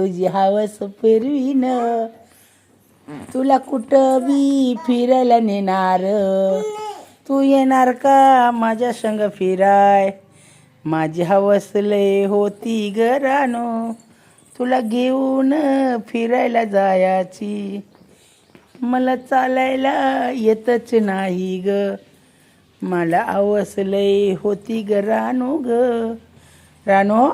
तुझी हवस फिरवीन, तुला कुठं बी फिरायला नेणार. तू येणार का माझ्या संग फिराय, माझी हवस लय होती ग रानो, तुला घेऊन फिरायला जायची. मला चालायला येतच नाही ग, मला हवस लय होती ग रानो ग. रानो,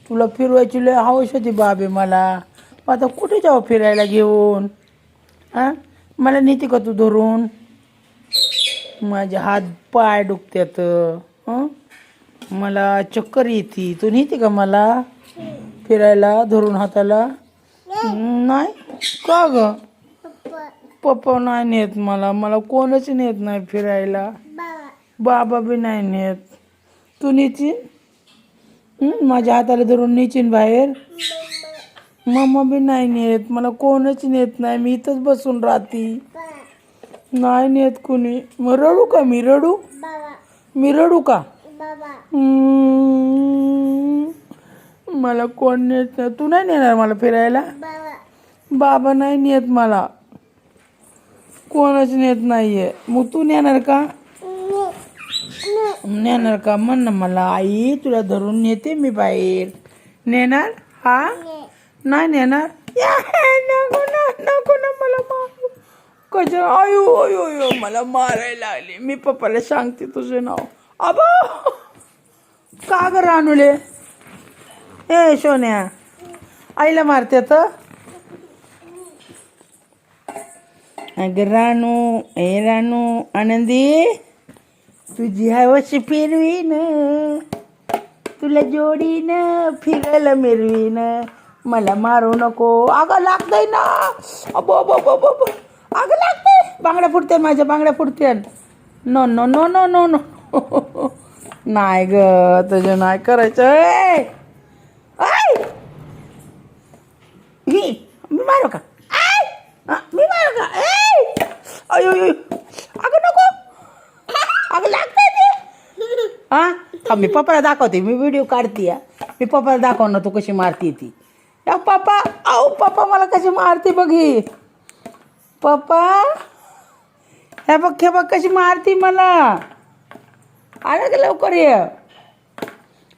तुला फिरवायची लय हवस होती बाबे मला. आता कुठे जाऊ फिरायला घेऊन? हां, मला नेते का तू धरून? माझे हात पाय दुखतात. हं, मला चक्कर येते. तू नेते का मला फिरायला धरून हाताला? नाही का ग? पप्पा नाही नेत मला. मला कोणच नेत नाही फिरायला. बाबा बी नाही नेत. तू नेतीन? माझ्या हाताला धरून नेचीन बाहेर? मम्मा बी नाही नेत. मला कोणच नेत नाही. मी इथंच बसून राहते. नाही नेत कुणी. मग रडू का मी? रडू का? मला कोण नेत नाही. तू नाही नेणार मला फिरायला? बाबा नाही नेत मला. कोणच नेत नाहीये. मग तू नेणार का? नेणार का? म्हण ना मला. आई तुला धरून नेते मी बाहेर. नेणार? हा, नाही नेणार. नको ना, नको ना, मला मारू. कशा? आयो अयो अयो, मला मारायला लागली. मी पप्पाला सांगते तुझं नाव. आबा, का ग रानुले? ए सोन्या, आईला मारते तर. अगं रानू, ए रानू, आनंदी, तुझी हवस फिरवीन, तुला जोडीन फिरायला मिरवीन, मला मारू नको. अगं लागतंय ना. अबो अबो अबो अबो, अगं लागतंय. बांगड्या फुटते माझ्या, बांगड्या फुटते. No no no no no no. नाही ग, तुझं नाही करायचं. मी मारू का? मी मारू का? अयो अगं नको. अगं लागतंय ते. हा, मी पप्पाला दाखवते. मी व्हिडिओ काढते. मी पप्पाला दाखव ना तू कशी मारती ती. या पप्पा, अहो पप्पा मला कशी मारते बघ ही. पप्पा, हे बघ कशी मारती मला. आलं का लवकर ये.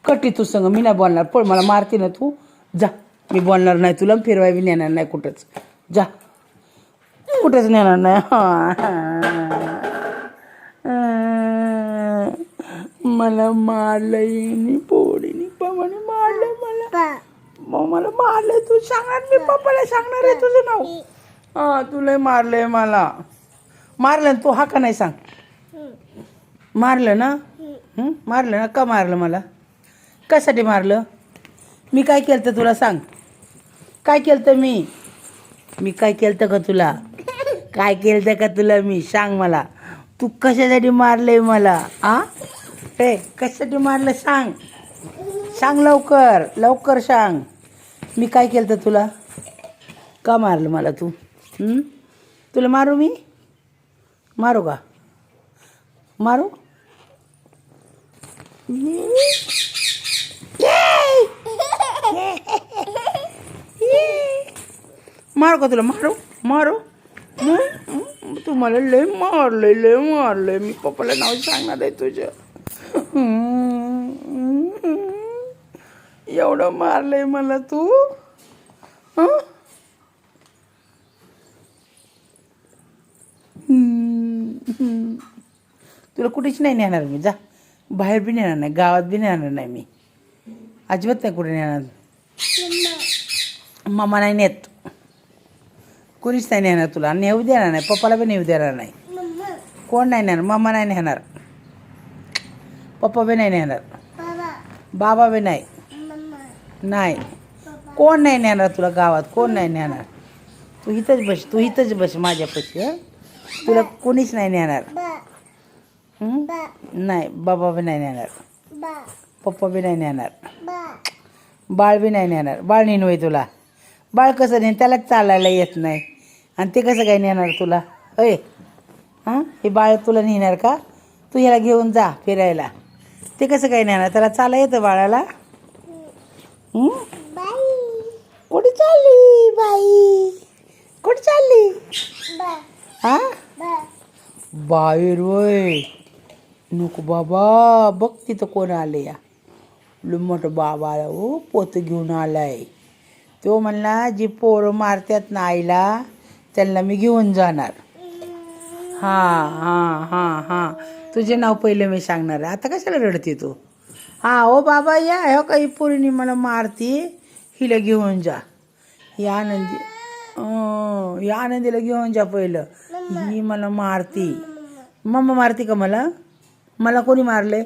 कटी तू संग मी नाही बोलणार. पण मला मारते ना तू. जा, मी बोलणार नाही तुला. फिरवाय बी नेणार नाही कुठंच. जा, कुठंच नेणार नाही. मला मारलंय पोळीनी. पप्पाने मारलंय मला. मग मला मारलंय. तू सांगणार? मी पप्पाला सांगणार आहे तुझं नाव. हा, तुला मारलंय मला. मारलं तू? हा का नाही सांग. मारलं ना? मारलं ना? का मारलं मला? कशासाठी मारलं? मी काय केलं तर तुला सांग. काय केलं तर मी काय केलं का तुला? काय केलं का तुला मी? सांग मला. तू कशासाठी मारलंय मला? हे कशासाठी मारलं सांग. सांग लवकर, लवकर सांग. मी काय केलं तर तुला? का मारलं मला तू? तुला मारू मी? मारू का? मारू? मारू का तुला? मारू? तू मला लय मारलंय. मी पप्पाला नाव सांगणार आहे तुझं. एवढं मारलंय मला तू. तुला कुठेच नाही नेणार मी. जा, बाहेर बी नेणार नाही, गावात बी नेणार नाही मी. अजिबात नाही कुठे नेणार. मामा नाही नेत. कोणीच नाही नेणार तुला. नेऊ देणार नाही. पप्पाला बी नेऊ देणार नाही. कोण नाही नेणार? मामा नाही नेणार. पप्पा बी नाही नेणार. बाबा बी नाही. नाही, कोण नाही नेणार तुला गावात. कोण नाही नेणार. तू इथंच बस माझ्यापाशी. तुला कोणीच नाही नेणार. नाही, बाबा बी नाही नेणार. पप्पा बी नाही नेणार. बाळ बी नाही नेणार. बाळ नेन होय तुला? बाळ कसं नेन? त्यालाच चालायला येत नाही. आणि ते कसं काय नेणार तुला? अय, हे बाळ तुला नेणार का? तू ह्याला घेऊन जा फिरायला. ते कसं काय नेणार? त्याला चाला येतं बाळाला? बाई कुठे चालली हा बाहेर वय नको बाबा बघ तिथं कोण आले या मोठं बाबा हो पोतं घेऊन आलाय तो म्हणला जी पोरं मारतात ना आईला त्यांना मी घेऊन जाणार हां हां हां हां तुझे नाव पहिलं मी सांगणार आहे आता कशाला रडते तू हां ओ बाबा या हो काही पोरीने मला मारती हिला घेऊन जा ही आनंदी या आनंदीला घेऊन जा पहिलं ही मला मारती मम्मा मारती का मला कोणी मारलंय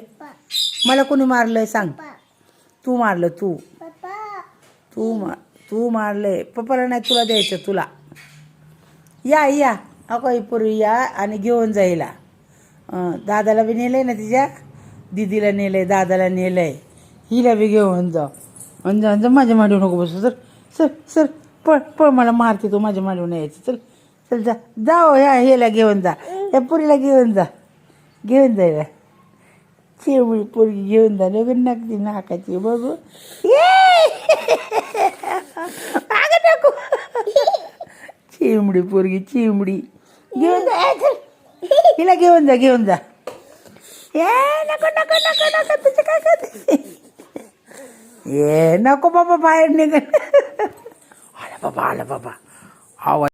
मला कोणी मारलंय सांग तू मारलं तू मारलंय पप्पाला नाही तुला द्यायचं तुला या अगं पुरी या आणि घेऊन जाईला दादाला बी नेलंय ना तिच्या दीदीला नेलंय दादाला नेलंय हिला बी घेऊन जा आणि माझ्या मांडीवर नको बसू सर पळ मला मारते तू माझ्या मांडीवर यायचं चल जा हो ह्याला घेऊन जा या पुरीला घेऊन जायला चिमडी पोरगी घेऊन जा नगदी नाकाची बघू नको चिमडी पोरगी चिमडी घेऊन जा हिला घेऊन जा नको तुझं काय करते नको बाबा बाहेर निघ आला बाबा आवाज